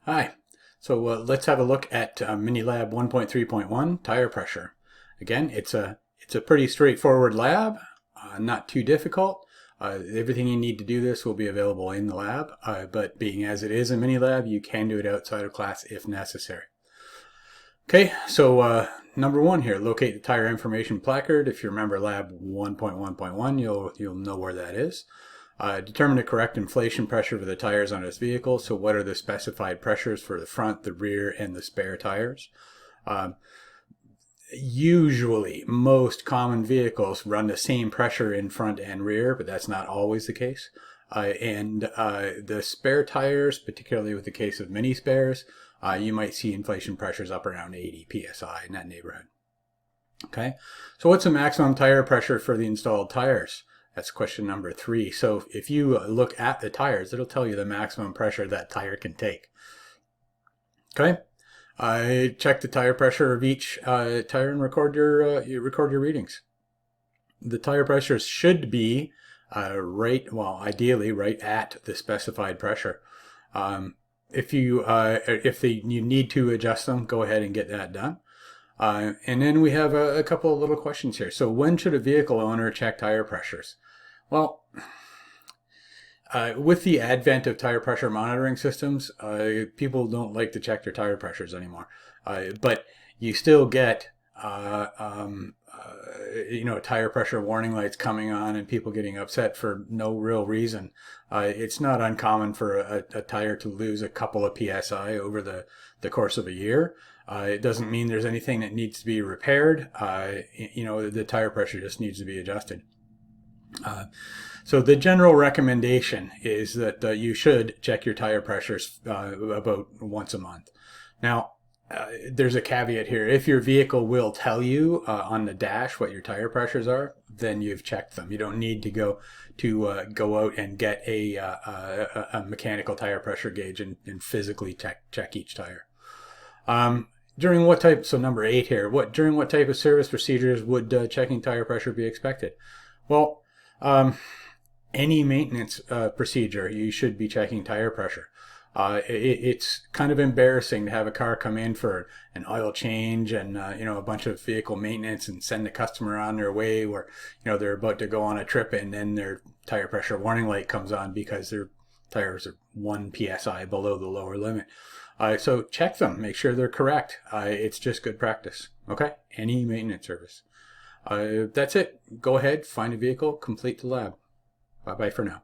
Hi. So let's have a look at Minilab 1.3.1 tire pressure. Again, it's a pretty straightforward lab, not too difficult. Everything you need to do this will be available in the lab, but being as it is a Minilab, you can do it outside of class if necessary. Okay, so number one here, locate the tire information placard. If you remember lab 1.1.1, you'll know where that is. Determine the correct inflation pressure for the tires on this vehicle. So what are the specified pressures for the front, the rear, and the spare tires? Usually, most common vehicles run the same pressure in front and rear, but that's not always the case. The spare tires, particularly with the case of mini spares, you might see inflation pressures up around 80 psi in that neighborhood. Okay, so what's the maximum tire pressure for the installed tires? That's question number 3. So if you look at the tires, it'll tell you the maximum pressure that tire can take. Okay, check the tire pressure of each tire and record your readings. The tire pressures should be ideally right at the specified pressure. If you need to adjust them, go ahead and get that done. And then we have a couple of little questions here. So when should a vehicle owner check tire pressures? Well, with the advent of tire pressure monitoring systems, people don't like to check their tire pressures anymore. But you still get tire pressure warning lights coming on and people getting upset for no real reason. It's not uncommon for a tire to lose a couple of psi over the course of a year. It doesn't mean there's anything that needs to be repaired. The tire pressure just needs to be adjusted. So the general recommendation is that you should check your tire pressures about once a month. Now, there's a caveat here. If your vehicle will tell you on the dash what your tire pressures are, then you've checked them. You don't need to go out and get a mechanical tire pressure gauge and physically check each tire. During what type? So number 8 here. During what type of service procedures would checking tire pressure be expected? Well, any maintenance procedure, you should be checking tire pressure. It's kind of embarrassing to have a car come in for an oil change and a bunch of vehicle maintenance and send the customer on their way where they're about to go on a trip and then their tire pressure warning light comes on because their tires are 1 psi below the lower limit. So check them, make sure they're correct. It's just good practice. Okay, any maintenance service. That's it. Go ahead, find a vehicle, complete the lab. Bye-bye for now.